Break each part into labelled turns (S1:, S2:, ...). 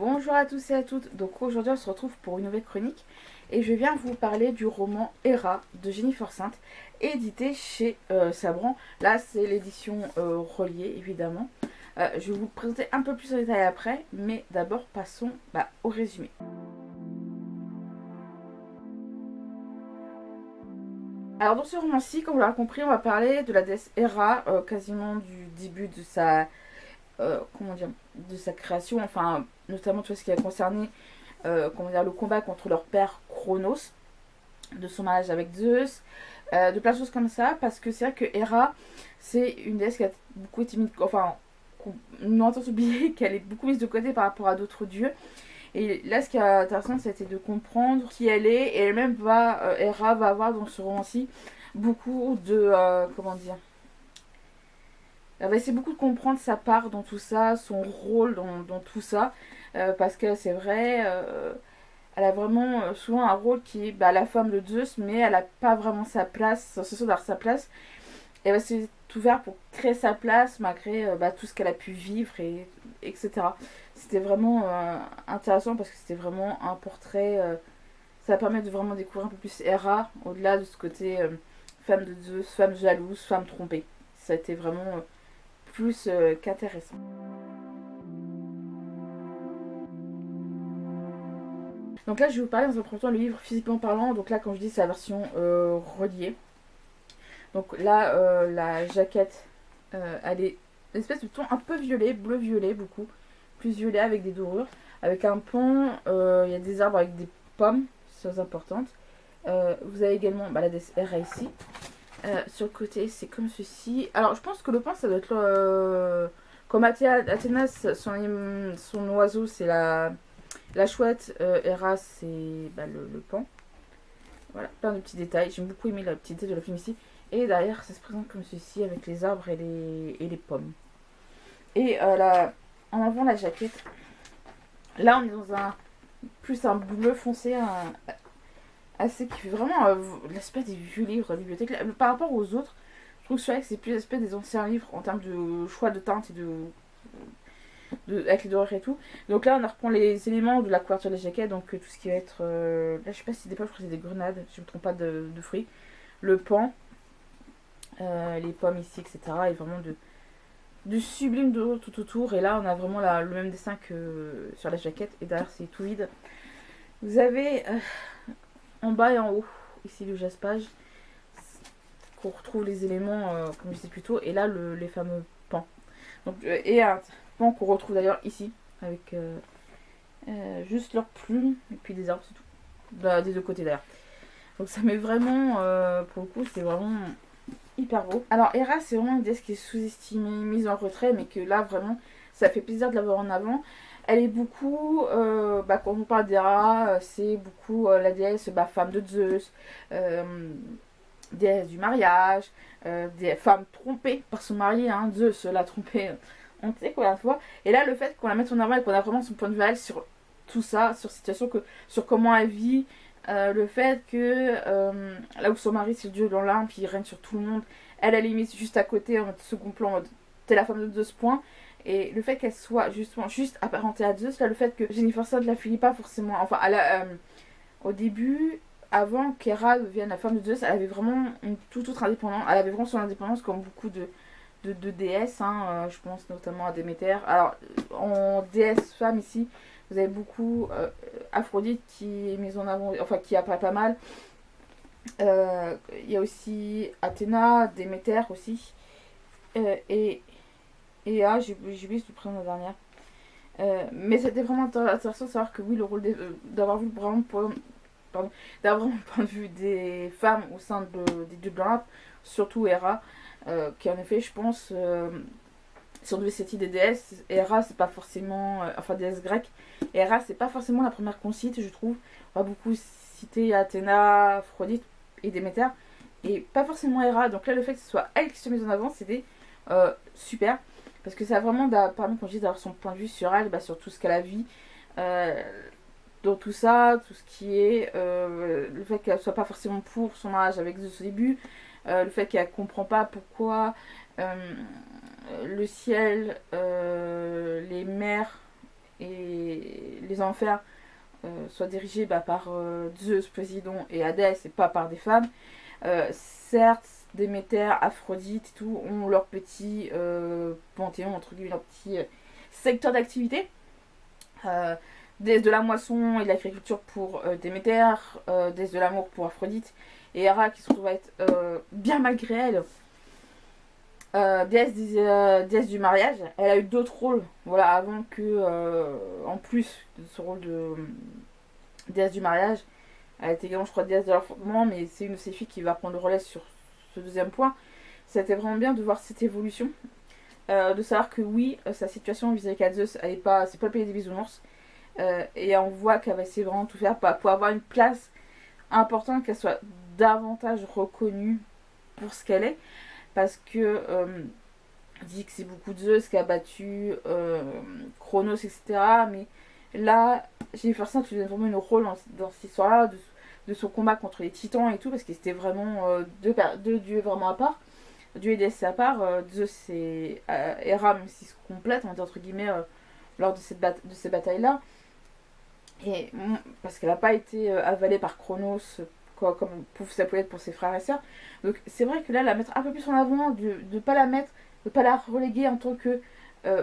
S1: Bonjour à tous et à toutes, donc aujourd'hui on se retrouve pour une nouvelle chronique et je viens vous parler du roman Héra de Jennifer Saint, édité chez Sabran. Là c'est l'édition reliée évidemment. Je vais vous le présenter un peu plus en détail après, mais d'abord passons au résumé. Alors dans ce roman-ci, comme vous l'avez compris, on va parler de la déesse Héra, quasiment du début de sa de sa création, enfin notamment tout ce qui a concerné le combat contre leur père Chronos, de son mariage avec Zeus, de plein de choses comme ça, parce que c'est vrai que Héra, c'est une déesse qui a beaucoup été mise, enfin, on a tendance à oublier qu'elle est beaucoup mise de côté par rapport à d'autres dieux. Et là, ce qui est intéressant, c'était de comprendre qui elle est, et elle-même Héra va avoir dans ce roman-ci beaucoup de, elle va essayer beaucoup de comprendre sa part dans tout ça, son rôle dans tout ça, parce que c'est vrai, elle a vraiment souvent un rôle qui est la femme de Zeus, mais elle n'a pas vraiment sa place, c'est sûr d'avoir sa place. Et elle va essayer tout faire pour créer sa place, malgré tout ce qu'elle a pu vivre, etc. C'était vraiment intéressant, parce que c'était vraiment un portrait, ça va permettre de vraiment découvrir un peu plus Héra, au-delà de ce côté femme de Zeus, femme jalouse, femme trompée. Ça a été vraiment plus qu'intéressant. Donc là, je vais vous parler dans un premier temps le livre physiquement parlant. Donc là, quand je dis, c'est la version reliée. Donc là, la jaquette, elle est une espèce de ton un peu violet, bleu-violet, beaucoup plus violet, avec des dorures, avec un pont. Il y a des arbres avec des pommes, choses importantes. Vous avez également la déesse Héra ici. Sur le côté, c'est comme ceci. Alors, je pense que le pain, ça doit être comme Athéna, son oiseau, c'est la chouette. Héra, c'est le paon. Voilà, plein de petits détails. J'ai beaucoup aimé la petite détail de la film ici. Et derrière, ça se présente comme ceci, avec les arbres et les pommes. Et en avant, la jaquette. Là, on est dans un bleu foncé, assez qui fait vraiment l'aspect des vieux livres de la bibliothèque. Par rapport aux autres, je trouve que celui-là c'est plus l'aspect des anciens livres en termes de choix de teintes et avec les dorures et tout. Donc là on reprend les éléments de la couverture de la jaquette, donc tout ce qui va être là je sais pas si c'est des pommes, je crois que c'est des grenades, si je me trompe pas de fruits, le pan, les pommes ici, etc. Et vraiment du sublime de tout autour. Et là on a vraiment le même dessin que sur la jaquette, et derrière c'est tout vide. Vous avez en bas et en haut, ici le jaspage, qu'on retrouve les éléments, comme je disais plus tôt, et là les fameux pans. Donc, et un pan qu'on retrouve d'ailleurs ici, avec juste leurs plumes, et puis des arbres, c'est tout. Des deux côtés d'ailleurs. Donc ça met vraiment, pour le coup, c'est vraiment hyper beau. Alors Héra, c'est vraiment une déesse qui est sous-estimée, mise en retrait, mais que là, vraiment, ça fait plaisir de l'avoir en avant. Elle est beaucoup, quand on parle d'Héra, c'est beaucoup la déesse femme de Zeus, déesse du mariage, des femmes trompées par son mari, Zeus l'a trompée, on ne sait combien de fois. Et là, le fait qu'on la mette en avant et qu'on a vraiment son point de vue sur tout ça, sur situation, sur comment elle vit, le fait que là où son mari c'est le dieu de l'Olympe, il règne sur tout le monde, elle est limite juste à côté en mode second plan, en mode t'es la femme de Zeus point. Et le fait qu'elle soit justement juste apparentée à Zeus, là, le fait que Jennifer Saint la finit pas forcément. Enfin, au début, avant qu'Héra devienne la femme de Zeus, elle avait vraiment une toute autre indépendance. Elle avait vraiment son indépendance comme beaucoup de déesses. Je pense notamment à Déméter. Alors, en déesse femme ici, vous avez beaucoup Aphrodite qui est mise en avant, enfin qui apparaît pas mal. Il y a aussi Athéna, Déméter aussi. Et j'ai oublié de prendre la dernière. Mais c'était vraiment intéressant de savoir que oui, le rôle d'avoir vu vraiment d'avoir un point de vue des femmes au sein des dieux de l'Olympe, surtout Héra, qui en effet, je pense, si on devait citer des déesses, Héra c'est pas forcément, déesse grecque, Héra c'est pas forcément la première qu'on cite, je trouve. On va beaucoup citer Athéna, Aphrodite et Déméter, et pas forcément Héra. Donc là, le fait que ce soit elle qui se mise en avant, c'était super. Parce que ça a vraiment permis, comme je dis, d'avoir son point de vue sur elle, sur tout ce qu'elle a vu. Dans tout ça, tout ce qui est le fait qu'elle soit pas forcément pour son mariage avec Zeus au début, le fait qu'elle comprend pas pourquoi le ciel, les mers et les enfers soient dirigés par Zeus, Poséidon et Hadès et pas par des femmes. Certes, Déméter, Aphrodite et tout ont leur petit panthéon, entre guillemets, leur petit secteur d'activité. Déesse de la moisson et de l'agriculture pour Déméter, déesse de l'amour pour Aphrodite, et Héra qui se retrouve à être, bien malgré elle, déesse du mariage. Elle a eu d'autres rôles, voilà, avant que, en plus de ce rôle de déesse du mariage, elle a été également, je crois, déesse de l'enfantement, mais c'est une de ses filles qui va prendre le relais sur ce deuxième point. C'était vraiment bien de voir cette évolution, de savoir que oui, sa situation vis-à-vis de Zeus, c'est pas le pays des bisounours, et on voit qu'elle va essayer vraiment de tout faire pour avoir une place importante, qu'elle soit davantage reconnue pour ce qu'elle est, parce que dit que c'est beaucoup Zeus qui a battu Chronos, etc. Mais là, Jefferson tu donnes vraiment une rôle dans cette histoire-là, de son combat contre les titans et tout, parce que c'était vraiment deux dieux vraiment à part, dieu et déesse à part. Zeus et Héra, même s'ils se complètent, on va dire entre guillemets, lors de ces batailles-là. Et parce qu'elle n'a pas été avalée par Chronos, comme ça pouvait être pour ses frères et sœurs. Donc c'est vrai que là, la mettre un peu plus en avant, de ne pas la mettre, de ne pas la reléguer en tant que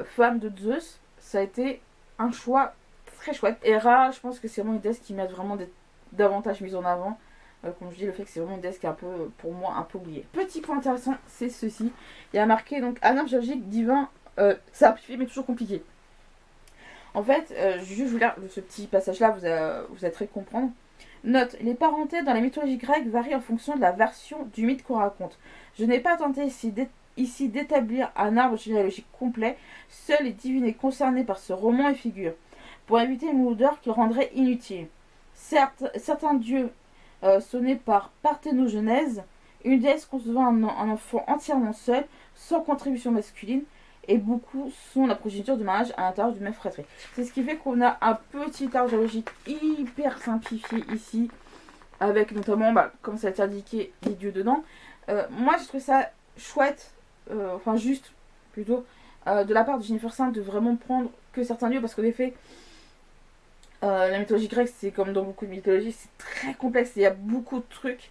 S1: femme de Zeus, ça a été un choix très chouette. Héra, je pense que c'est vraiment une déesse qui mérite vraiment d'être davantage mise en avant. Comme je dis, le fait que c'est vraiment une déesse qui est un peu, pour moi, un peu oubliée. Petit point intéressant, c'est ceci. Il y a marqué donc un arbre géologique divin simplifié mais toujours compliqué. En fait, je vais vous lire ce petit passage-là, vous allez très comprendre. Note, les parentés dans la mythologie grecque varient en fonction de la version du mythe qu'on raconte. Je n'ai pas tenté ici d'établir un arbre généalogique complet. Seuls les divinés concernés par ce roman y figurent, pour éviter une lourdeur qui le rendrait inutile. Certes, certains dieux sont nés par parthénogenèse, une déesse concevant un enfant entièrement seul, sans contribution masculine, et beaucoup sont la progéniture de mariage à l'intérieur du même fratrie. C'est ce qui fait qu'on a un petit arbre géologique hyper simplifié ici, avec notamment, comme ça a été indiqué, les dieux dedans. Moi, je trouve ça chouette, juste, plutôt, de la part de Jennifer Saint de vraiment prendre que certains dieux, parce qu'en effet, la mythologie grecque, c'est comme dans beaucoup de mythologies, c'est très complexe, il y a beaucoup de trucs,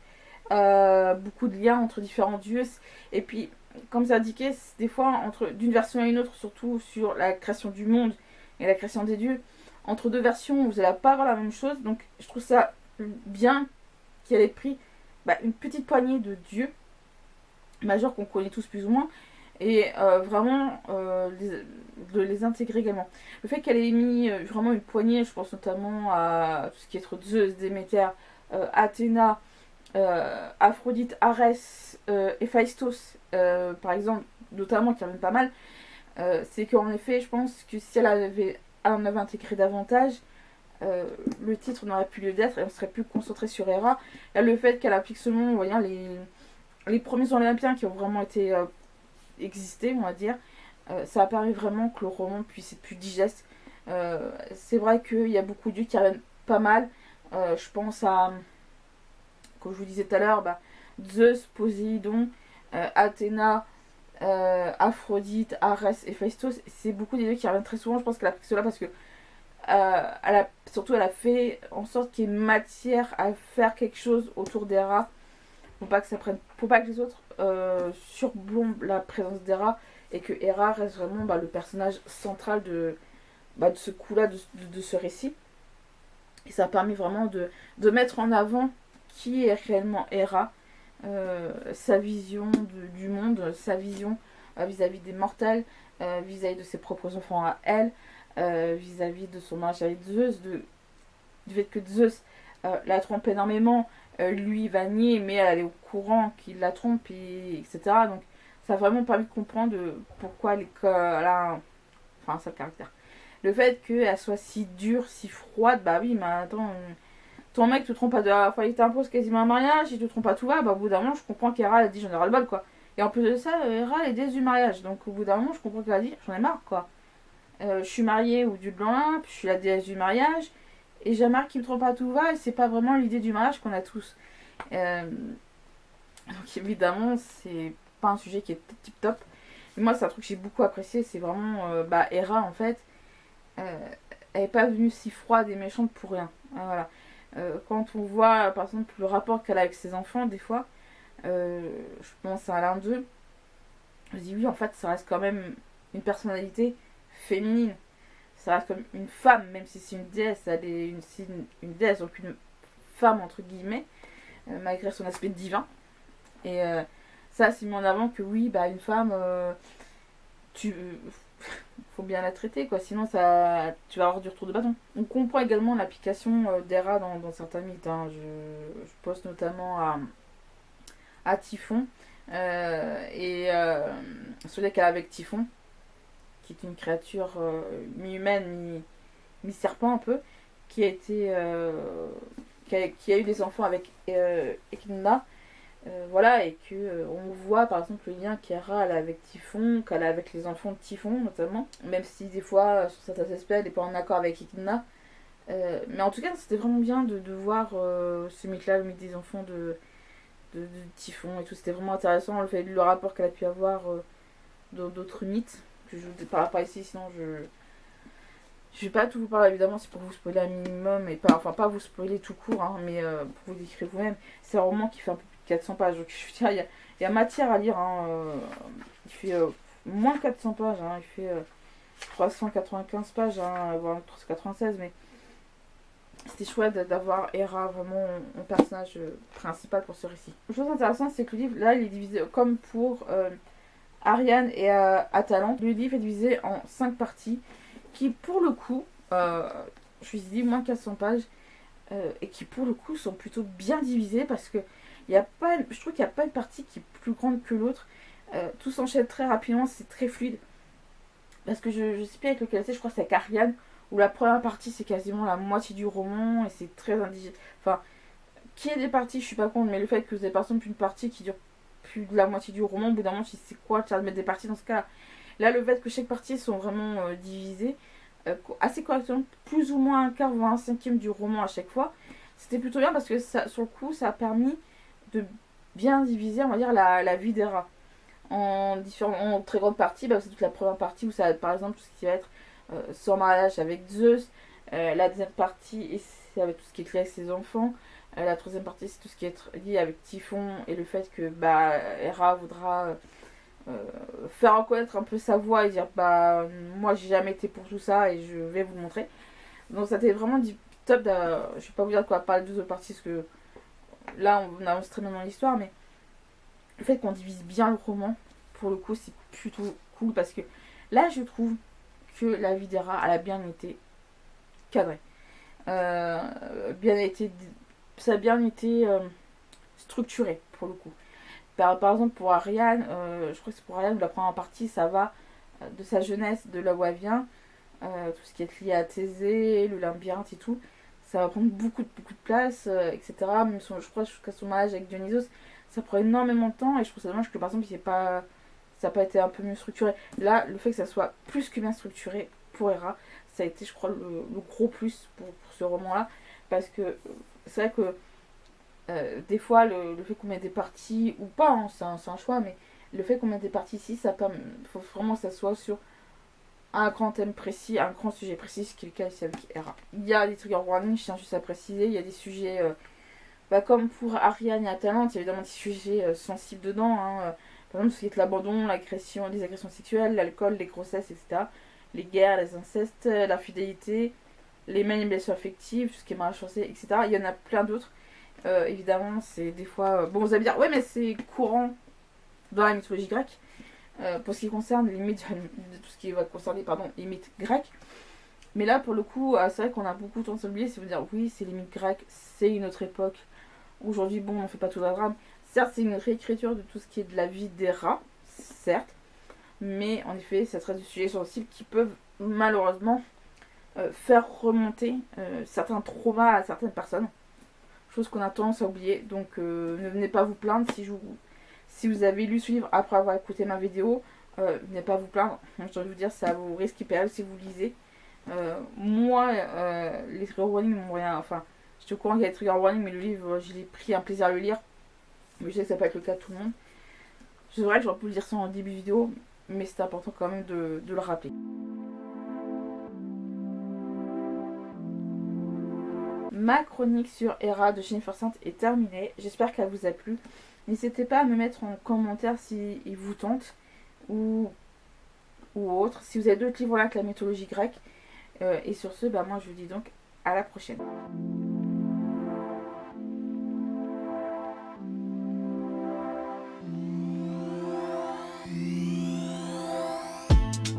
S1: beaucoup de liens entre différents dieux, et puis comme c'est indiqué, des fois, d'une version à une autre, surtout sur la création du monde et la création des dieux, entre deux versions, vous n'allez pas avoir la même chose. Donc, je trouve ça bien qu'elle ait pris une petite poignée de dieux majeurs qu'on connaît tous plus ou moins, et vraiment de les intégrer également. Le fait qu'elle ait mis vraiment une poignée, je pense notamment à tout ce qui est entre Zeus, Déméter, Athéna, Aphrodite, Arès, Héphaïstos, par exemple, notamment, qui reviennent pas mal, c'est qu'en effet, je pense que si on avait intégré davantage, le titre n'aurait plus lieu d'être et on serait plus concentré sur Héra. Et le fait qu'elle applique seulement, on va dire, les premiers Olympiens qui ont vraiment été existé, on va dire, ça a permis vraiment que le roman puisse être plus digeste. C'est vrai qu'il y a beaucoup de dieux qui reviennent pas mal. Je pense à, comme je vous disais tout à l'heure, Zeus, Poséidon, Athéna, Aphrodite, Arès et Héphaïstos. C'est beaucoup des dieux qui reviennent très souvent. Je pense qu'elle a pris cela parce que elle a fait en sorte qu'il y ait matière à faire quelque chose autour d'Héra. Faut pas que les autres surplombent la présence d'Héra et que Héra reste vraiment le personnage central de ce coup-là, de ce récit. Et ça a permis vraiment de mettre en avant qui est réellement Héra, sa vision du monde, sa vision vis-à-vis des mortels, vis-à-vis de ses propres enfants à elle, vis-à-vis de son mariage avec Zeus, du fait que Zeus la trompe énormément, lui va nier, mais elle est au courant qu'il la trompe, etc. Donc ça a vraiment permis de comprendre pourquoi elle a un sale caractère. Le fait qu'elle soit si dure, si froide, oui, mais attends, ton mec te trompe à deux fois, il t'impose quasiment un mariage, il te trompe à tout va, au bout d'un moment, je comprends qu'Héra a dit j'en ai ras le bol, quoi. Et en plus de ça, Héra est déesse du mariage, donc au bout d'un moment, je comprends qu'elle a dit j'en ai marre, quoi. Je suis mariée au dieu de l'Olympe, je suis la déesse du mariage, et j'ai marre qu'il me trompe à tout va, et c'est pas vraiment l'idée du mariage qu'on a tous. Donc évidemment, c'est pas un sujet qui est tip top. Mais moi, c'est un truc que j'ai beaucoup apprécié, c'est vraiment Héra en fait. elle n'est pas venue si froide et méchante pour rien. Voilà. Quand on voit par exemple le rapport qu'elle a avec ses enfants, des fois, je pense à l'un d'eux, je dis oui, en fait, ça reste quand même une personnalité féminine. Ça reste comme une femme, même si c'est une déesse, elle est une déesse, donc une femme entre guillemets, malgré son aspect divin. Et ça, c'est mis en avant que oui, bah une femme, tu faut bien la traiter, quoi, sinon ça, tu vas avoir du retour de bâton. On comprend également l'application d'Hera dans certains mythes. Hein. Je pense notamment à Typhon et celui qu'elle a avec Typhon, qui est une créature mi-humaine, mi-serpent un peu, qui a été qui a eu des enfants avec Echidna. Voilà, et que on voit par exemple le lien qu'Hera a avec Typhon, qu'elle a avec les enfants de Typhon notamment, même si des fois sur certains aspects elle n'est pas en accord avec Echidna. Mais en tout cas c'était vraiment bien de voir ce mythe là, le mythe des enfants de Typhon et tout, c'était vraiment intéressant le rapport qu'elle a pu avoir dans d'autres mythes que je ne parle pas ici, sinon je vais pas tout vous parler, évidemment, c'est pour vous spoiler un minimum, et pas vous spoiler tout court, hein, mais pour vous décrire vous-même. C'est un roman qui fait un peu plus de 400 pages, donc je veux dire, il y a matière à lire. Hein, il fait moins de 400 pages, hein, il fait 395 pages, hein, voire 396, mais c'était chouette d'avoir Hera vraiment en personnage principal pour ce récit. Une chose intéressante, c'est que le livre, là, il est divisé comme pour Ariane et Atalante. Le livre est divisé en 5 parties qui pour le coup, je suis dit moins 400 pages, et qui pour le coup sont plutôt bien divisées parce que je trouve qu'il n'y a pas une partie qui est plus grande que l'autre. Tout s'enchaîne très rapidement, c'est très fluide. Parce que je sais plus avec lequel c'est, je crois que c'est avec Ariane, où la première partie c'est quasiment la moitié du roman et c'est très indigène. Enfin, qu'il y ait des parties, je suis pas contre, mais le fait que vous avez par exemple une partie qui dure plus de la moitié du roman, au bout d'un moment, je sais c'est quoi, tu vas mettre des parties dans ce cas-là. Là, le fait que chaque partie sont vraiment divisées assez correctement, plus ou moins un quart, voire un cinquième du roman à chaque fois, c'était plutôt bien parce que ça, sur le coup, ça a permis de bien diviser, on va dire, la vie d'Hera. En très grandes parties, c'est toute la première partie où ça va être, par exemple, tout ce qui va être son mariage avec Zeus. La deuxième partie, c'est avec tout ce qui est lié avec ses enfants. La troisième partie, c'est tout ce qui est lié avec Typhon et le fait que Hera voudra faire reconnaître un peu sa voix et dire moi j'ai jamais été pour tout ça et je vais vous le montrer. Donc ça a été vraiment du top. Je vais pas vous dire de quoi parler de deux autres parties parce que là on avance très bien dans l'histoire, mais le fait qu'on divise bien le roman, pour le coup c'est plutôt cool parce que là je trouve que la vie d'Hera elle a bien été cadrée. Ça a bien été structuré pour le coup. Par exemple pour Ariane, je crois que c'est pour Ariane, la première partie ça va de sa jeunesse, de là où elle vient, tout ce qui est lié à Thésée, le labyrinthe et tout, ça va prendre beaucoup de place, etc. Même je crois jusqu'à son mariage avec Dionysos, ça prend énormément de temps et je trouve ça dommage que par exemple ça n'a pas été un peu mieux structuré. Là, le fait que ça soit plus que bien structuré pour Hera, ça a été je crois le gros plus pour ce roman-là, parce que c'est vrai que des fois, le fait qu'on mette des parties, ou pas, hein, c'est un choix, mais le fait qu'on mette des parties ici, ça permet, faut vraiment que ça soit sur un grand thème précis, un grand sujet précis, ce qui est le cas ici avec Hera. Il y a des trigger warnings, je tiens juste à préciser, il y a des sujets, comme pour Ariane et Atalante, il y a évidemment des sujets sensibles dedans, hein, par exemple, ce qui est l'abandon, l'agression, les agressions sexuelles, l'alcool, les grossesses, etc. Les guerres, les incestes, l'infidélité, les manipulations affectives, tout ce qui est mariage forcé, etc. Il y en a plein d'autres. Évidemment, c'est des fois. Bon, vous allez me dire, ouais, mais c'est courant dans la mythologie grecque. Pour ce qui concerne les mythes, de tout ce qui va concerner, les mythes grecs. Mais là, pour le coup, c'est vrai qu'on a beaucoup tendance à oublier. C'est vous dire, oui, c'est les mythes grecs, c'est une autre époque. Aujourd'hui, bon, on fait pas tout le drame. Certes, c'est une réécriture de tout ce qui est de la vie d'Hera, certes. Mais en effet, ça traite de sujets sensibles qui peuvent malheureusement faire remonter certains traumas à certaines personnes. Chose qu'on a tendance à oublier. Donc ne venez pas vous plaindre si vous avez lu ce livre après avoir écouté ma vidéo. Venez pas vous plaindre. Je dois vous dire, ça vous risque hyper si vous lisez. Moi, les trigger warnings m'ont rien. Enfin, je suis au courant qu'il y a des trigger warnings, mais le livre, j'ai pris un plaisir à le lire. Mais je sais que ça peut être le cas de tout le monde. C'est vrai que j'aurais pu le dire ça en début de vidéo, mais c'est important quand même de le rappeler. ma chronique sur Hera de Jennifer Saint est terminée. J'espère qu'elle vous a plu. N'hésitez pas à me mettre en commentaire si il vous tente ou autre. Si vous avez d'autres livres là que la mythologie grecque. Et sur ce, moi je vous dis donc à la prochaine.